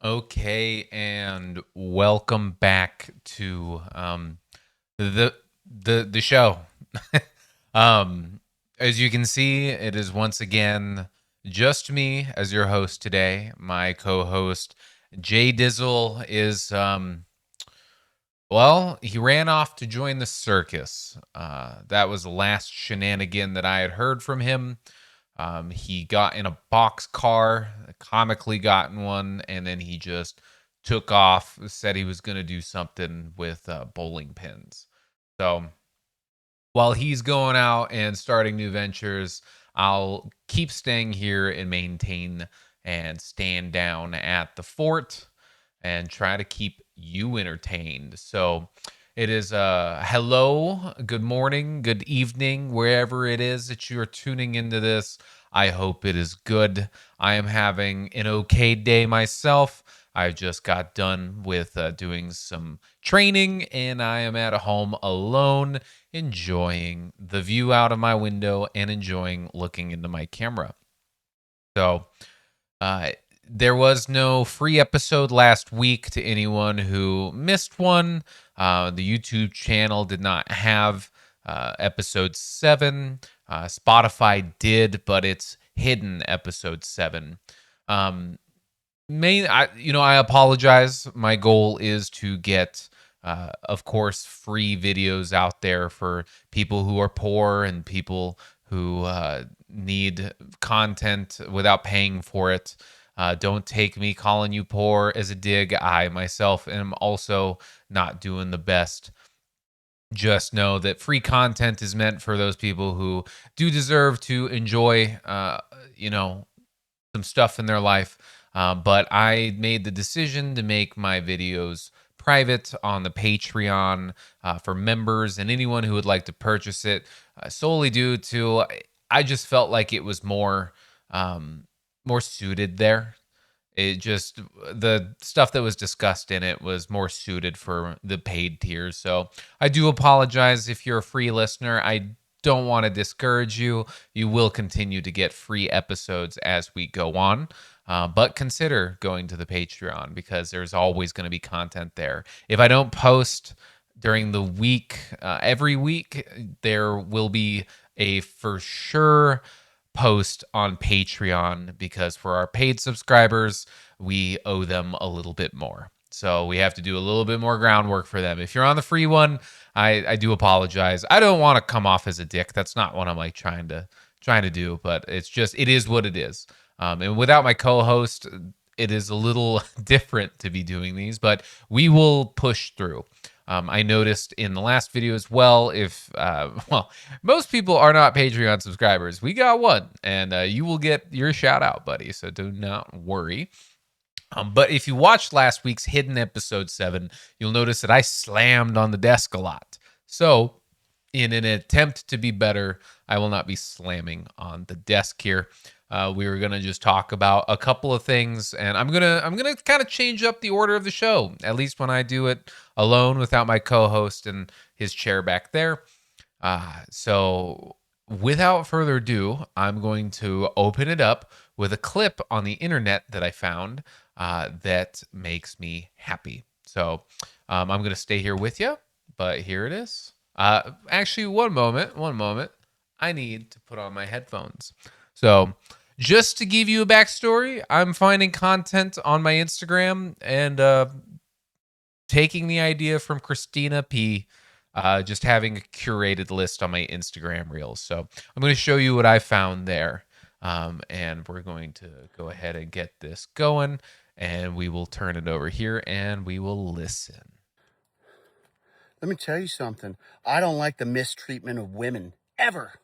Okay, and welcome back to the the show. um, as you can see, it is once again just me as your host today. My co-host Jay Dizzle is he ran off to join the circus. That was the last shenanigan that I had heard from him. He got in a box car, comically got in one, and then he just took off, said he was going to do something with bowling pins. So while he's going out and starting new ventures, I'll keep staying here and maintain and stand down at the fort and try to keep you entertained. So it is hello, good morning, good evening, wherever it is that you are tuning into this. I hope it is good. I am having an okay day myself. I just got done with doing some training and I am at home alone, enjoying the view out of my window and enjoying looking into my camera. So, uh, there was no free episode last week to anyone who missed one. The YouTube channel did not have episode 7. Spotify did, but it's hidden episode 7. I apologize. My goal is to get, of course, free videos out there for people who are poor and people who need content without paying for it. Don't take me calling you poor as a dig. I myself am also not doing the best. Just know that free content is meant for those people who do deserve to enjoy, some stuff in their life. But I made the decision to make my videos private on the Patreon for members and anyone who would like to purchase it, solely due to I just felt like it was more suited there. It just the stuff that was discussed in it was more suited for the paid tiers. So I do apologize if you're a free listener. I don't want to discourage you. You will continue to get free episodes as we go on. But consider going to the Patreon because there's always going to be content there. If I don't post during the week, every week, there will be a for sure post on Patreon because for our paid subscribers, we owe them a little bit more. So we have to do a little bit more groundwork for them. If you're on the free one, I do apologize. I don't want to come off as a dick. That's not what I'm like trying to do, but it is what it is. And without my co-host, it is a little different to be doing these, but we will push through. I noticed in the last video as well, most people are not Patreon subscribers. We got one, and you will get your shout out, buddy. So do not worry. But if you watched last week's hidden episode 7, you'll notice that I slammed on the desk a lot. So in an attempt to be better, I will not be slamming on the desk here. We were gonna just talk about a couple of things, and I'm gonna kind of change up the order of the show. At least when I do it alone without my co-host and his chair back there. So without further ado, I'm going to open it up with a clip on the internet that I found that makes me happy. So I'm gonna stay here with you, but here it is. Actually, one moment. I need to put on my headphones. So, just to give you a backstory, I'm finding content on my Instagram and taking the idea from Christina P. Just having a curated list on my Instagram reels. So, I'm going to show you what I found there. And we're going to go ahead and get this going. And we will turn it over here and we will listen. Let me tell you something. I don't like the mistreatment of women, ever.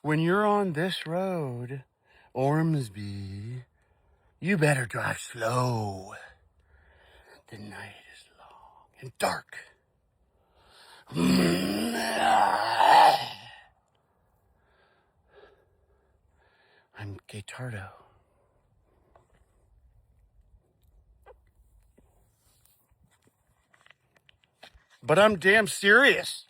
When you're on this road, Ormsby, you better drive slow. The night is long and dark. I'm Gatardo. But I'm damn serious.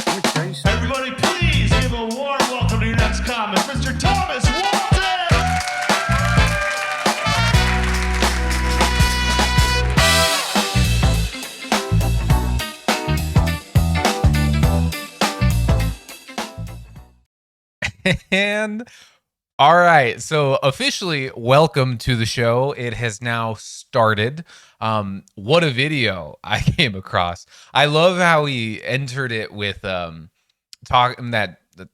Let me tell you something. Everybody, please give a warm welcome to your next Thomas, Mr. Thomas Walton! And all right, so officially welcome to the show. It has now started. What a video I came across. I love how he entered it with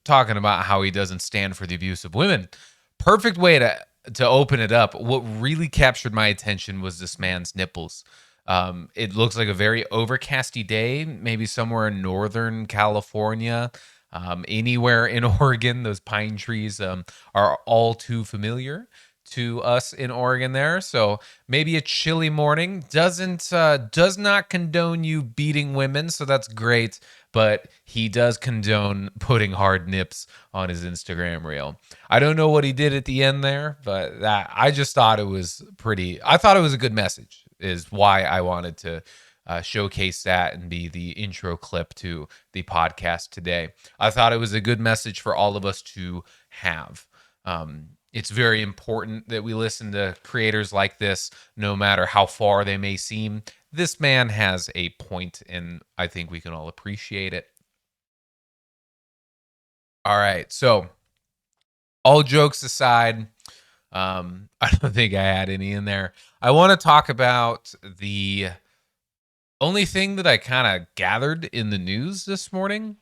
talking about how he doesn't stand for the abuse of women. Perfect way to open it up. What really captured my attention was this man's nipples. It looks like a very overcasty day, maybe somewhere in Northern California. Anywhere in Oregon, those pine trees are all too familiar to us in Oregon there. So maybe a chilly morning does not condone you beating women, so that's great. But he does condone putting hard nips on his Instagram reel. I don't know what he did at the end there, but I just thought it was pretty. I thought it was a good message, is why I wanted to showcase that and be the intro clip to the podcast today. I thought it was a good message for all of us to have. It's very important that we listen to creators like this, no matter how far they may seem. This man has a point, and I think we can all appreciate it. All right, so all jokes aside, I don't think I had any in there. I want to talk about the only thing that I kind of gathered in the news this morning,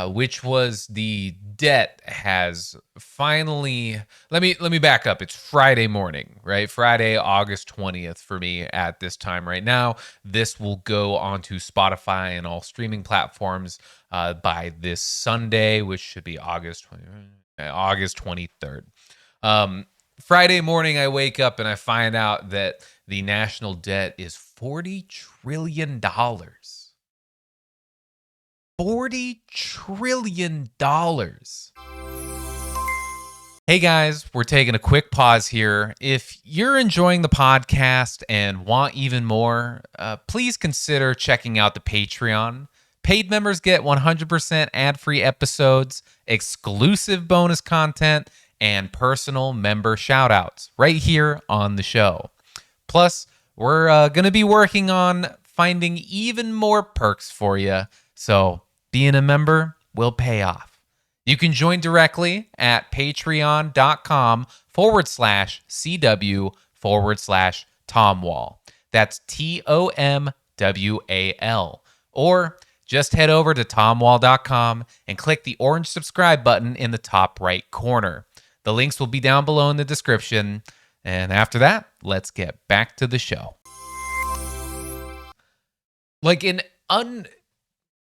which was the debt has finally. Let me back up. It's Friday morning, right? Friday, August 20th for me at this time right now. This will go onto Spotify and all streaming platforms by this Sunday, which should be August 23rd. Friday morning, I wake up and I find out that the national debt is $40 trillion. $40 trillion. Hey guys, we're taking a quick pause here. If you're enjoying the podcast and want even more, please consider checking out the Patreon. Paid members get 100% ad-free episodes, exclusive bonus content, and personal member shoutouts right here on the show. Plus, we're going to be working on finding even more perks for you, so being a member will pay off. You can join directly at patreon.com/CW/TomWall. That's TOMWAL. Or just head over to tomwall.com and click the orange subscribe button in the top right corner. The links will be down below in the description. And after that, let's get back to the show.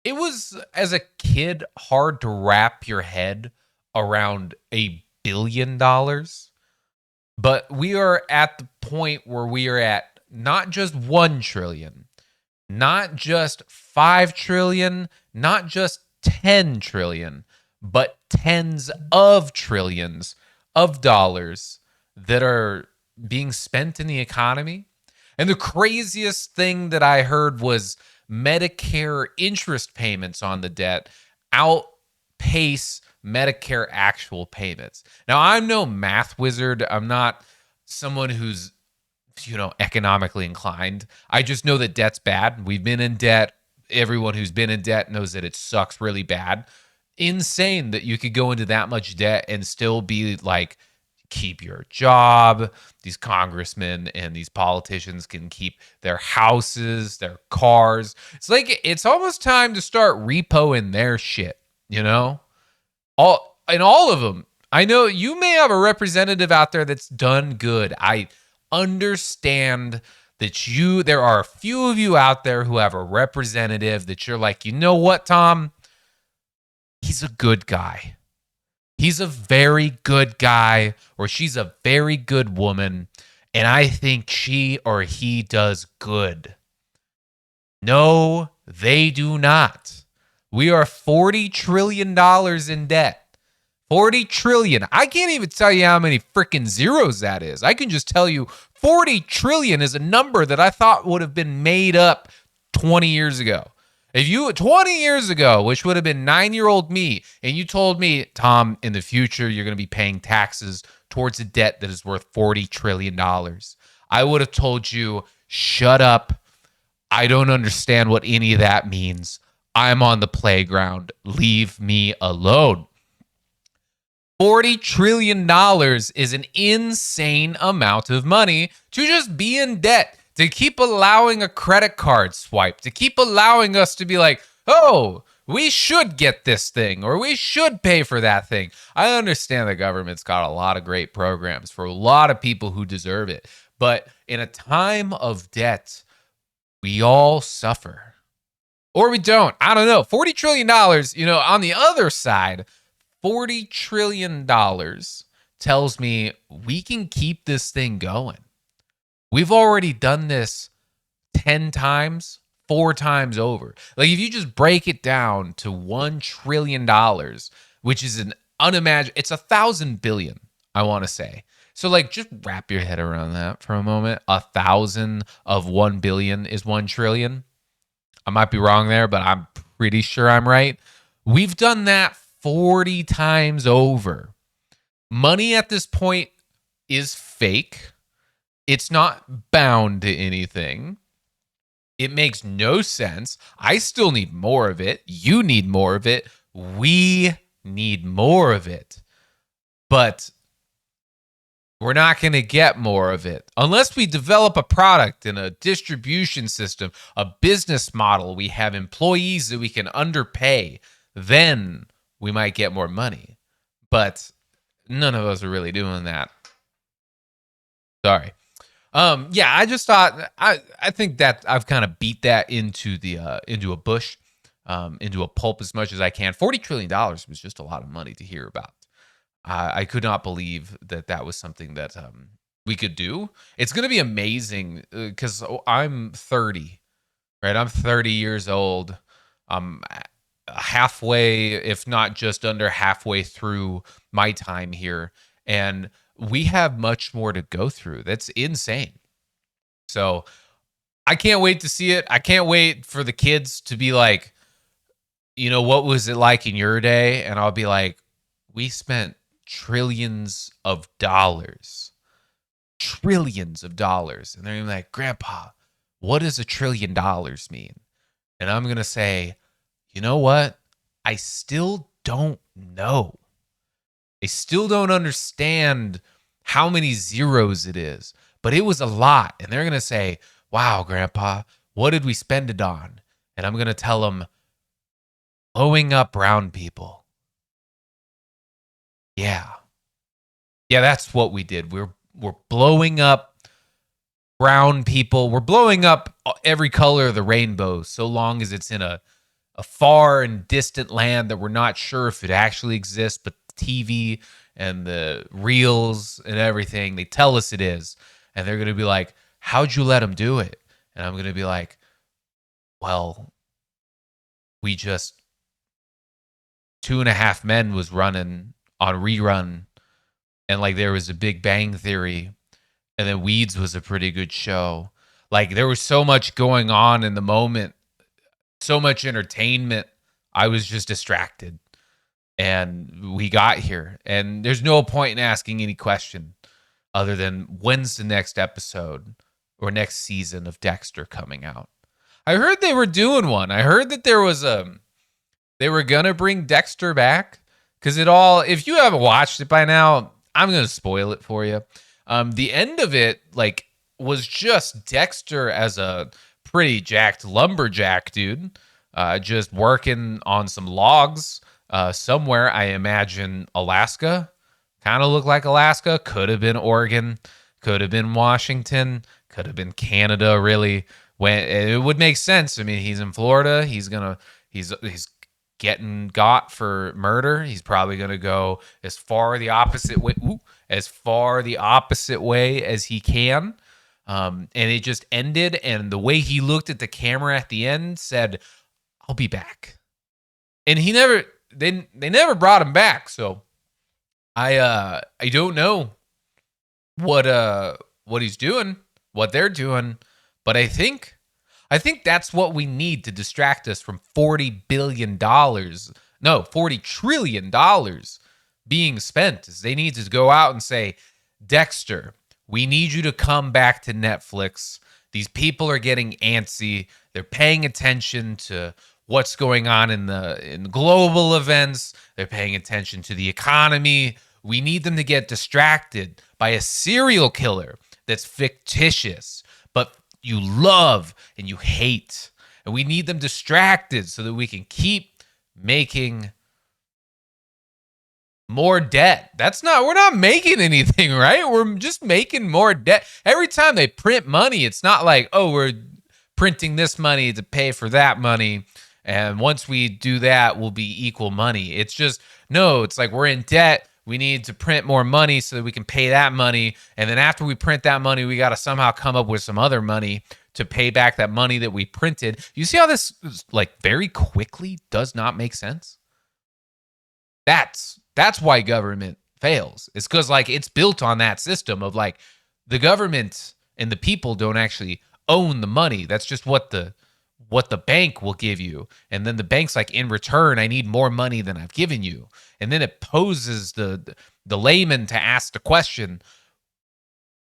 It was, as a kid, hard to wrap your head around $1 billion. But we are at the point where we are at not just 1 trillion, not just 5 trillion, not just 10 trillion, but tens of trillions of dollars that are being spent in the economy. And the craziest thing that I heard was Medicare interest payments on the debt outpace Medicare actual payments. Now, I'm no math wizard. I'm not someone who's, economically inclined. I just know that debt's bad. We've been in debt. Everyone who's been in debt knows that it sucks really bad. Insane that you could go into that much debt and still be like, keep your job. These congressmen and these politicians can keep their houses, their cars. It's like it's almost time to start repoing their shit, All of them. I know you may have a representative out there that's done good. I understand that there are a few of you out there who have a representative that you're like, you know what, Tom? He's a good guy. He's a very good guy, or she's a very good woman, and I think she or he does good. No, they do not. We are $40 trillion in debt. 40 trillion. I can't even tell you how many freaking zeros that is. I can just tell you 40 trillion is a number that I thought would have been made up 20 years ago. If you 20 years ago, which would have been 9-year-old me, and you told me, Tom, in the future, you're going to be paying taxes towards a debt that is worth $40 trillion, I would have told you, shut up. I don't understand what any of that means. I'm on the playground. Leave me alone. $40 trillion is an insane amount of money to just be in debt, to keep allowing a credit card swipe, to keep allowing us to be like, oh, we should get this thing or we should pay for that thing. I understand the government's got a lot of great programs for a lot of people who deserve it. But in a time of debt, we all suffer. Or we don't. I don't know. $40 trillion, on the other side, $40 trillion tells me we can keep this thing going. We've already done this 10 times, 4 times over. Like, if you just break it down to $1 trillion, which is an unimaginable, it's 1,000 billion, I want to say. So, like, just wrap your head around that for a moment. 1,000 of 1 billion is 1 trillion. I might be wrong there, but I'm pretty sure I'm right. We've done that 40 times over. Money at this point is fake. It's not bound to anything. It makes no sense. I still need more of it. You need more of it. We need more of it. But we're not going to get more of it unless we develop a product and a distribution system, a business model. We have employees that we can underpay. Then we might get more money. But none of us are really doing that. Sorry. Yeah, I just thought I think that I've kind of beat that into a bush, into a pulp as much as I can. $40 trillion was just a lot of money to hear about. I could not believe that was something that we could do. It's going to be amazing because I'm 30, right? I'm 30 years old. I'm halfway, if not just under halfway through my time here. And we have much more to go through. That's insane. So I can't wait to see it. I can't wait for the kids to be like, what was it like in your day? And I'll be like, we spent trillions of dollars. Trillions of dollars. And they're gonna be like, Grandpa, what does $1 trillion mean? And I'm going to say, you know what? I still don't know. I still don't understand how many zeros it is, but it was a lot. And they're going to say, wow, Grandpa, what did we spend it on? And I'm going to tell them, blowing up brown people. Yeah. Yeah, that's what we did. We're blowing up brown people. We're blowing up every color of the rainbow so long as it's in a far and distant land that we're not sure if it actually exists, but the TV and the reels and everything, they tell us it is. And they're going to be like, how'd you let them do it? And I'm going to be like, well, we just 2.5 Men was running on rerun, and like there was a Big Bang Theory, and then Weeds was a pretty good show. Like there was so much going on in the moment, so much entertainment. I was just distracted, and we got here, and there's no point in asking any question other than when's the next episode or next season of Dexter coming out. I heard they were doing one. I heard that there was they were gonna bring Dexter back because if you haven't watched it by now, I'm gonna spoil it for you. The end of it was just Dexter as a pretty jacked lumberjack dude, just working on some logs somewhere. I imagine Alaska. Kind of looked like Alaska. Could have been Oregon. Could have been Washington. Could have been Canada. Really, when it would make sense. I mean, he's in Florida. He's getting got for murder. He's probably gonna go as far the opposite way. As far the opposite way as he can. And it just ended. And the way he looked at the camera at the end said, I'll be back. And they never brought him back. So I don't know what he's doing, what they're doing, but I think I think that's what we need to distract us from $40 billion. No, $40 trillion being spent. Is they need to go out and say, Dexter, we need you to come back to Netflix. These people are getting antsy. They're paying attention to what's going on in global events. They're paying attention to the economy. We need them to get distracted by a serial killer that's fictitious, but you love and you hate. And we need them distracted so that we can keep making more debt. We're not making anything, right? We're just making more debt. Every time they print money, it's not like, oh, we're printing this money to pay for that money. And once we do that, we'll be equal money. It's just, no, it's like we're in debt. We need to print more money so that we can pay that money. And then after we print that money, we got to somehow come up with some other money to pay back that money that we printed. You see how this, like, very quickly does not make sense? That's why government fails. It's because, like, it's built on that system of, like, the government and the people don't actually own the money. That's just what the bank will give you. And then the bank's like, in return, I need more money than I've given you. And then it poses the layman to ask the question,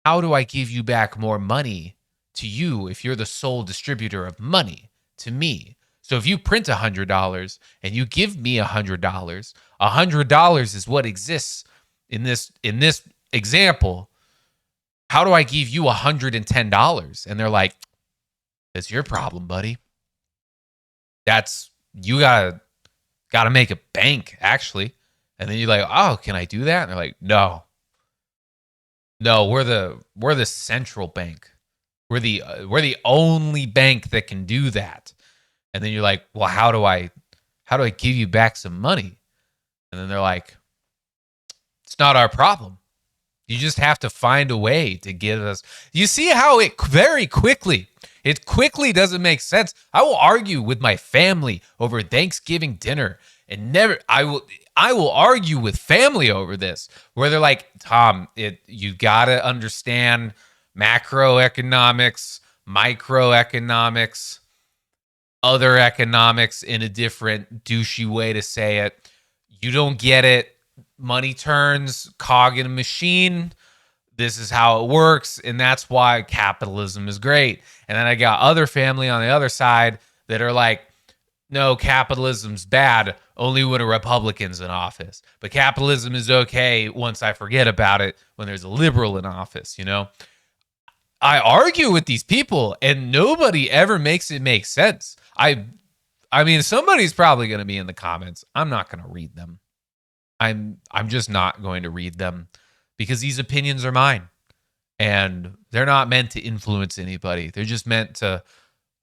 how do I give you back more money to you if you're the sole distributor of money to me? So if you print $100 and you give me $100, $100 is what exists in this example. How do I give you $110? And they're like, it's your problem, buddy. You gotta make a bank, actually. And then you're like, oh, can I do that? And they're like, no, we're the central bank. We're the only bank that can do that. And then you're like, well, how do I give you back some money? And then they're like, it's not our problem. You just have to find a way to get us. You see how it quickly doesn't make sense. I will argue with my family over Thanksgiving dinner and I will argue with family over this, where they're like, Tom, you got to understand macroeconomics, microeconomics, other economics in a different douchey way to say it. You don't get it. Money turns, cog in a machine. This is how it works. And that's why capitalism is great. And then I got other family on the other side that are like, no, capitalism's bad only when a Republican's in office. But capitalism is okay once I forget about it when there's a liberal in office, you know? I argue with these people and nobody ever makes it make sense. I mean, somebody's probably going to be in the comments. I'm not going to read them. I'm just not going to read them because these opinions are mine and they're not meant to influence anybody. They're just meant to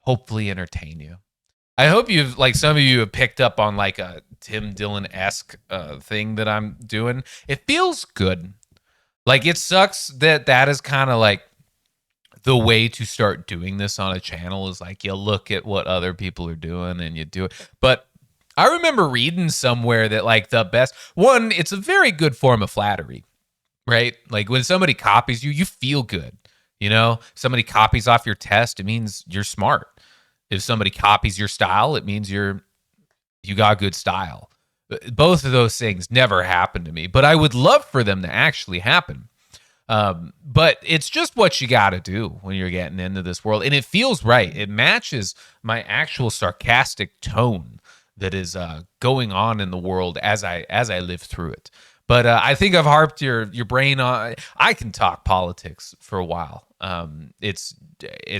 hopefully entertain you. I hope some of you have picked up on like a Tim Dillon-esque thing that I'm doing. It feels good. Like, it sucks that is kind of like the way to start doing this on a channel is like you look at what other people are doing and you do it. But I remember reading somewhere that like the best one, it's a very good form of flattery, right? Like when somebody copies you, you feel good. You know, somebody copies off your test, it means you're smart. If somebody copies your style, it means you got good style. Both of those things never happen to me, but I would love for them to actually happen. But it's just what you got to do when you're getting into this world. And it feels right. It matches my actual sarcastic tone that is going on in the world as I live through it. But I think I've harped your brain on. I can talk politics for a while. It's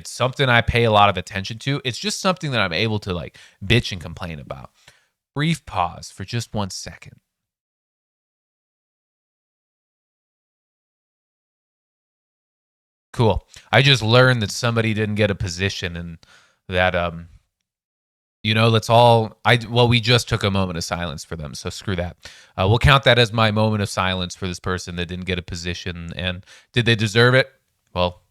something I pay a lot of attention to. It's just something that I'm able to like bitch and complain about. Brief pause for just 1 second. Cool. I just learned that somebody didn't get a position and that we just took a moment of silence for them, so screw that. We'll count that as my moment of silence for this person that didn't get a position. And did they deserve it? Well,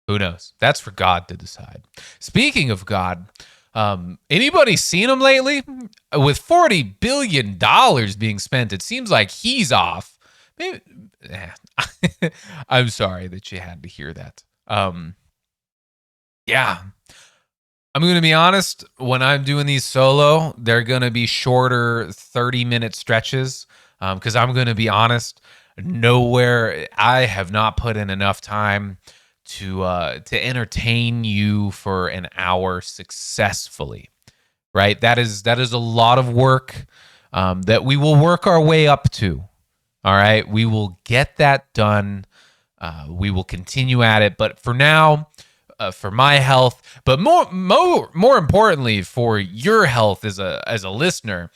who knows? That's for God to decide. Speaking of God, anybody seen him lately? With $40 billion being spent, it seems like he's off. Maybe, I'm sorry that you had to hear that. Yeah. I'm going to be honest, when I'm doing these solo, they're going to be shorter 30-minute stretches because I'm going to be honest, nowhere I have not put in enough time to entertain you for an hour successfully. Right? That is a lot of work that we will work our way up to. All right, we will get that done. We will continue at it, but for now, for my health, but more importantly, for your health as a listener,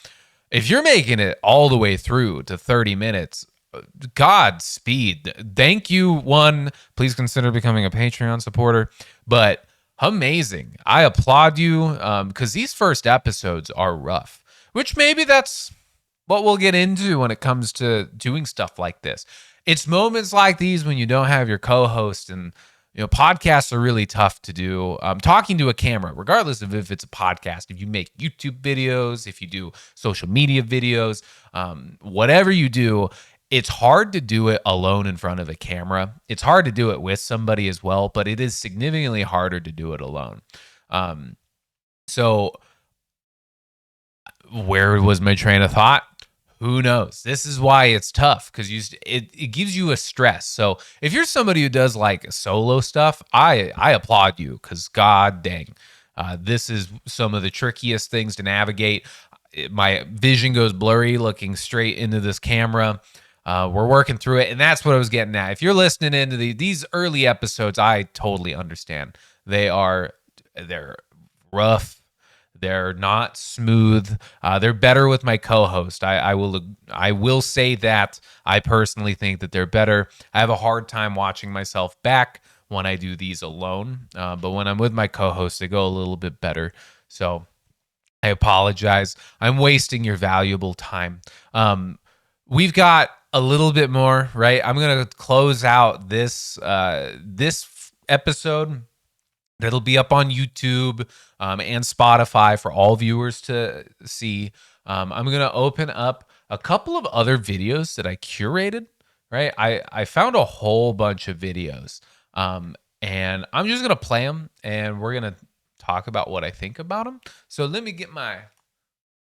if you're making it all the way through to 30 minutes, Godspeed. Thank you. One, please consider becoming a Patreon supporter. But amazing. I applaud you because these first episodes are rough, which maybe that's what we'll get into when it comes to doing stuff like this. It's moments like these when you don't have your co-host, and podcasts are really tough to do. Talking to a camera, regardless of if it's a podcast, if you make YouTube videos, if you do social media videos, whatever you do, it's hard to do it alone in front of a camera. It's hard to do it with somebody as well, but it is significantly harder to do it alone. So where was my train of thought? Who knows? This is why it's tough, because it gives you a stress. So if you're somebody who does like solo stuff, I applaud you, because god dang, this is some of the trickiest things to navigate. My vision goes blurry looking straight into this camera. We're working through it, and that's what I was getting at. If you're listening into these early episodes, I totally understand. They're rough. They're not smooth. They're better with my co-host. I will say that I personally think that they're better. I have a hard time watching myself back when I do these alone, but when I'm with my co-host, they go a little bit better. So I apologize. I'm wasting your valuable time. We've got a little bit more, right? I'm gonna close out this episode. That'll be up on YouTube and Spotify for all viewers to see. I'm going to open up a couple of other videos that I curated, right? I found a whole bunch of videos, and I'm just going to play them, and we're going to talk about what I think about them. So let me get my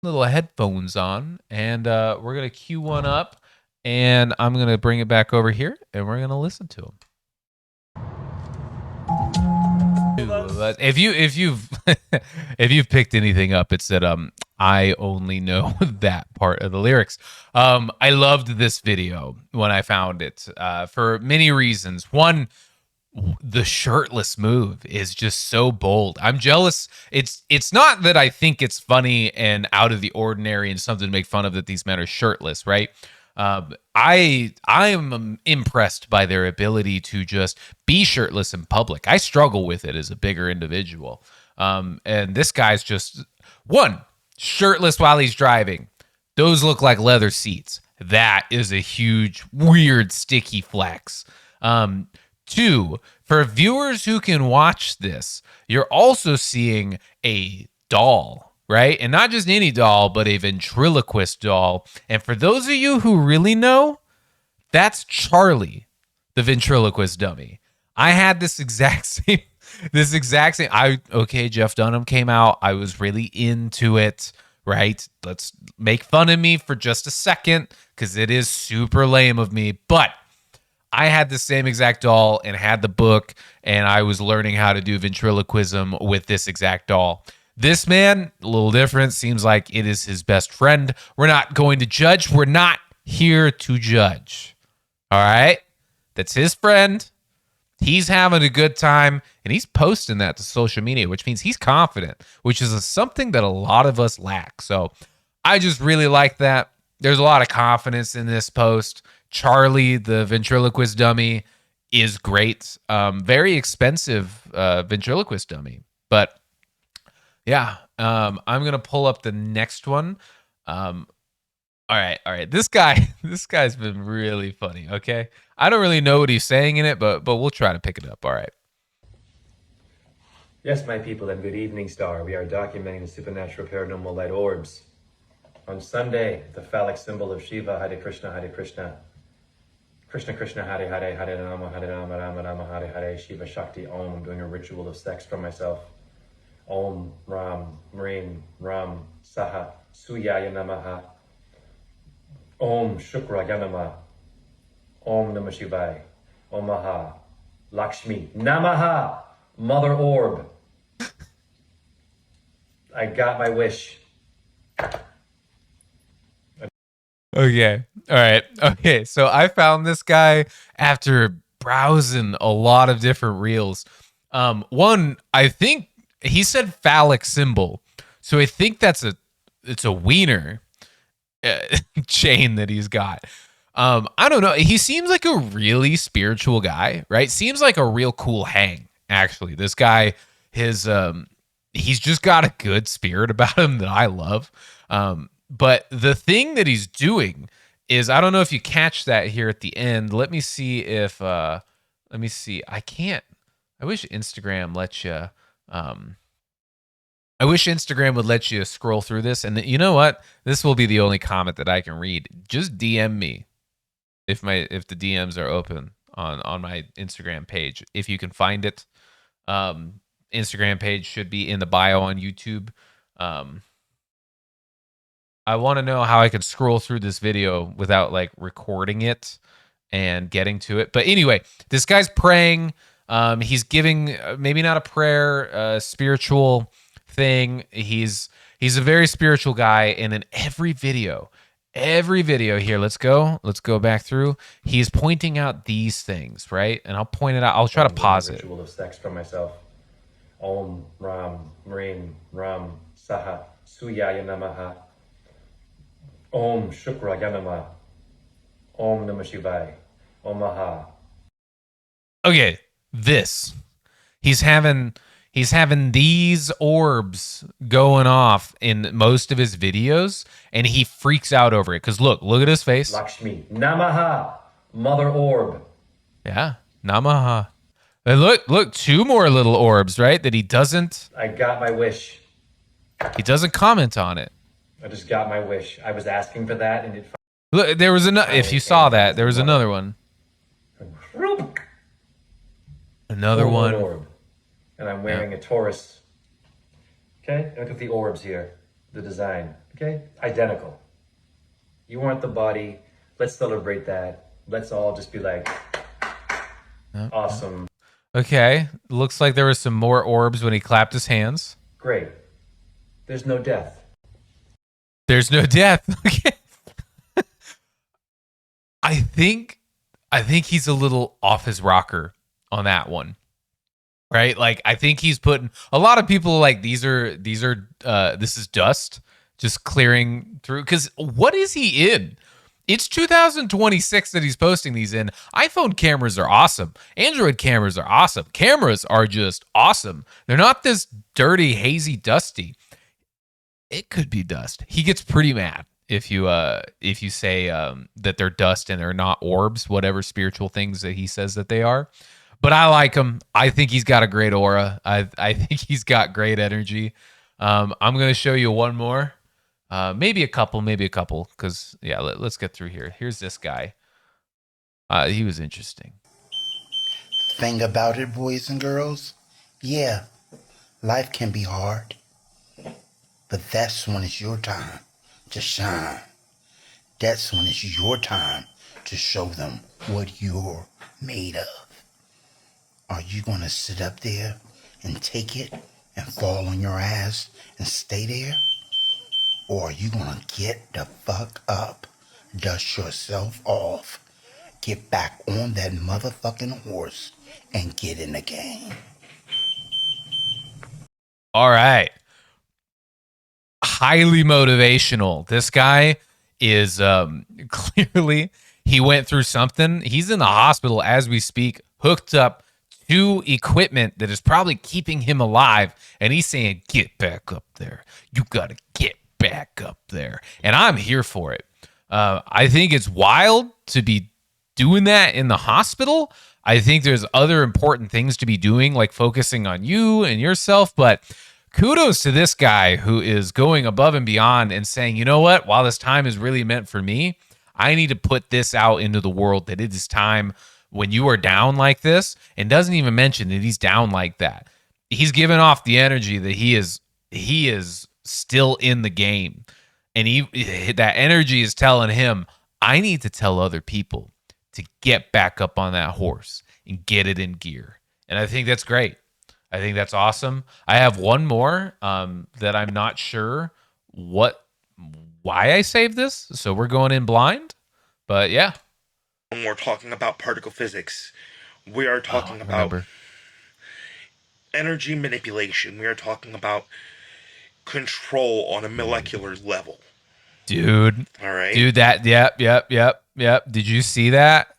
little headphones on, and we're going to cue one up, and I'm going to bring it back over here, and we're going to listen to them. If you've if you've picked anything up, it's that I only know that part of the lyrics. I loved this video when I found it for many reasons. One, the shirtless move is just so bold. I'm jealous. It's not that I think it's funny and out of the ordinary and something to make fun of that these men are shirtless, right? I am impressed by their ability to just be shirtless in public. I struggle with it as a bigger individual. And this guy's just one shirtless while he's driving. Those look like leather seats. That is a huge, weird, sticky flex. Two, for viewers who can watch this, you're also seeing a doll, right? And not just any doll, but a ventriloquist doll. And for those of you who really know, that's Charlie, the ventriloquist dummy. I had this exact same. Jeff Dunham came out. I was really into it, right? Let's make fun of me for just a second, because it is super lame of me. But I had the same exact doll and had the book, and I was learning how to do ventriloquism with this exact doll. This man, a little different. Seems like it is his best friend. We're not going to judge. We're not here to judge. All right? That's his friend. He's having a good time, and he's posting that to social media, which means he's confident, which is something that a lot of us lack. So I just really like that. There's a lot of confidence in this post. Charlie, the ventriloquist dummy, is great. Very expensive ventriloquist dummy. But yeah, I'm going to pull up the next one. All right. This guy's been really funny, okay? I don't really know what he's saying in it, but we'll try to pick it up. All right. Yes, my people, and good evening, Star. We are documenting the supernatural paranormal light orbs. On Sunday, the phallic symbol of Shiva, Hare Krishna, Hare Krishna. Krishna Krishna, Hare Hare, Hare Rama, Rama Rama, Hare Hare, Shiva Shakti Om. I'm doing a ritual of sex for myself. Om Ram Rim Ram Saha Suyaya Namaha. Om Shukraya Namaha. Om Namah Shivaya. Om Maha. Lakshmi. Namaha. Mother Orb. I got my wish. Okay. All right. Okay. So I found this guy after browsing a lot of different reels. One, I think he said phallic symbol. So I think it's a wiener chain that he's got. I don't know. He seems like a really spiritual guy, right? Seems like a real cool hang, actually. This guy, he's just got a good spirit about him that I love. But the thing that he's doing is, I don't know if you catch that here at the end. Let me see if let me see. I wish Instagram lets you I wish Instagram would let you scroll through this. And you know what? This will be the only comment that I can read. Just DM me if the DMs are open on my Instagram page. If you can find it. Instagram page should be in the bio on YouTube. I want to know how I can scroll through this video without like recording it and getting to it. But anyway, this guy's praying. He's giving maybe not a prayer, spiritual thing. He's a very spiritual guy, and in every video here, let's go back through. He's pointing out these things, right? And I'll point it out. I'll try to pause it. Ritual of sex for myself. Om Ram Rim Ram Saha Suyaya Namaha. Om Shukraya Namaha. Om Namah Shivaya. Om Maha. Okay, he's having these orbs going off in most of his videos, and he freaks out over it because look at his face. Lakshmi. Namaha. Mother Orb. Yeah, Namaha. And look, two more little orbs, right? That he doesn't. I got my wish. He doesn't comment on it. I just got my wish. I was asking for that, and it. Look, there was another. If you saw that, there was another one. Another one. Orb. And I'm wearing a Taurus. Okay? Look at the orbs here. The design. Okay? Identical. You want the body. Let's celebrate that. Let's all just be like, awesome. Okay. Looks like there were some more orbs when he clapped his hands. Great. There's no death. There's no death. Okay. I think he's a little off his rocker on that one. Right? Like, I think he's putting a lot of people like this is dust just clearing through. Because what is he in? It's 2026 that he's posting these in. iPhone cameras are awesome. Android cameras are awesome. Cameras are just awesome. They're not this dirty, hazy, dusty. It could be dust. He gets pretty mad if you say that they're dust and they're not orbs, whatever spiritual things that he says that they are. But I like him. I think he's got a great aura. I think he's got great energy. I'm going to show you one more. Maybe a couple, because, yeah, let's get through here. Here's this guy. He was interesting. Thing about it, boys and girls, yeah, life can be hard. But that's when it's your time to shine. That's when it's your time to show them what you're made of. Are you going to sit up there and take it and fall on your ass and stay there? Or are you going to get the fuck up, dust yourself off, get back on that motherfucking horse, and get in the game? All right. Highly motivational. This guy is clearly, he went through something. He's in the hospital as we speak, hooked up to equipment that is probably keeping him alive. And he's saying, get back up there. You got to get back up there. And I'm here for it. I think it's wild to be doing that in the hospital. I think there's other important things to be doing, like focusing on you and yourself. But kudos to this guy who is going above and beyond and saying, you know what, while this time is really meant for me, I need to put this out into the world, that it is time when you are down like this, and doesn't even mention that he's down like that. he's giving off the energy that he is still in the game, and that energy is telling him, I need to tell other people to get back up on that horse and get it in gear. And I think that's great. I think that's awesome. I have one more that I'm not sure why I saved this, so we're going in blind. But yeah, when we're talking about particle physics, we are talking about energy manipulation. We are talking about control on a molecular level. Dude. All right. Dude, that, yep. Did you see that?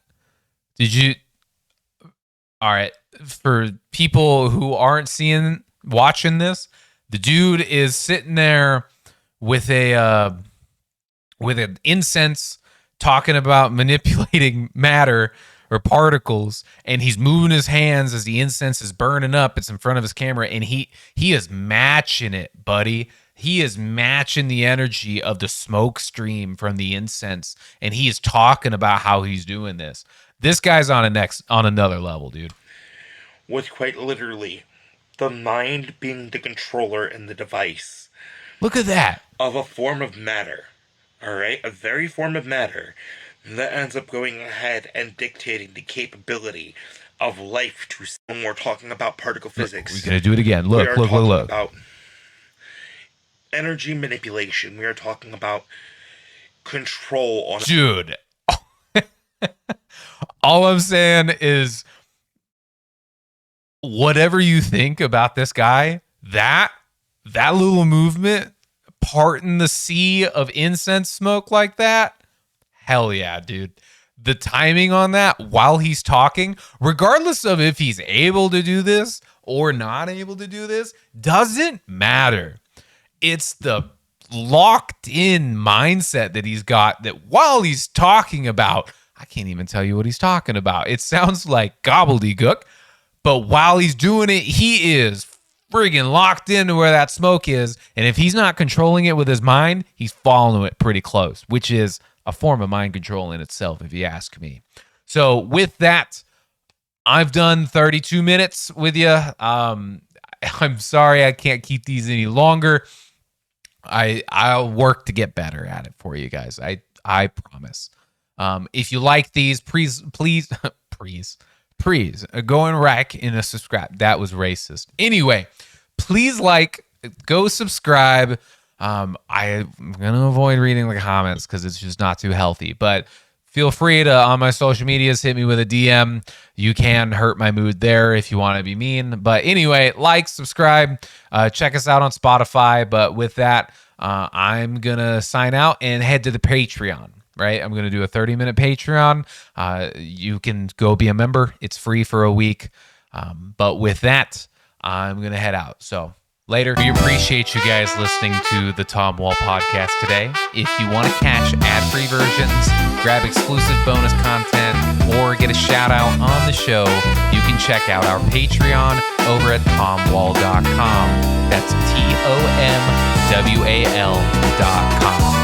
All right. For people who aren't watching this, the dude is sitting there with an incense talking about manipulating matter or particles, and he's moving his hands as the incense is burning up. It's in front of his camera, and he is matching it, buddy. He is matching the energy of the smoke stream from the incense, and he is talking about how he's doing this. This guy's on another level, dude. With quite literally the mind being the controller and the device. Look at that. Of a form of matter. All right? A very form of matter that ends up going ahead and dictating the capability of life to, when we're talking about particle physics. We're going to do it again. Look. About energy manipulation. We are talking about control on... Dude. All I'm saying is, whatever you think about this guy, that little movement, parting the sea of incense smoke like that, hell yeah, dude. The timing on that while he's talking, regardless of if he's able to do this or not able to do this, doesn't matter. It's the locked in mindset that he's got, that while he's talking about, I can't even tell you what he's talking about. It sounds like gobbledygook, but while he's doing it, he is friggin' locked into where that smoke is. And if he's not controlling it with his mind, he's following it pretty close, which is a form of mind control in itself, if you ask me. So with that, I've done 32 minutes with you. I'm sorry I can't keep these any longer. I'll work to get better at it for you guys. I promise. If you like these, please go and rack in a subscribe. That was racist. Anyway, please go subscribe. I'm going to avoid reading the comments because it's just not too healthy. But feel free to, on my social medias, hit me with a DM. You can hurt my mood there if you want to be mean. But anyway, subscribe, check us out on Spotify. But with that, I'm going to sign out and head to the Patreon. Right, I'm going to do a 30-minute Patreon. You can go be a member. It's free for a week. But with that, I'm going to head out. So later. We appreciate you guys listening to the Tom Wall podcast today. If you want to catch ad-free versions, grab exclusive bonus content, or get a shout out on the show, you can check out our Patreon over at tomwall.com. That's TOMWAL.com.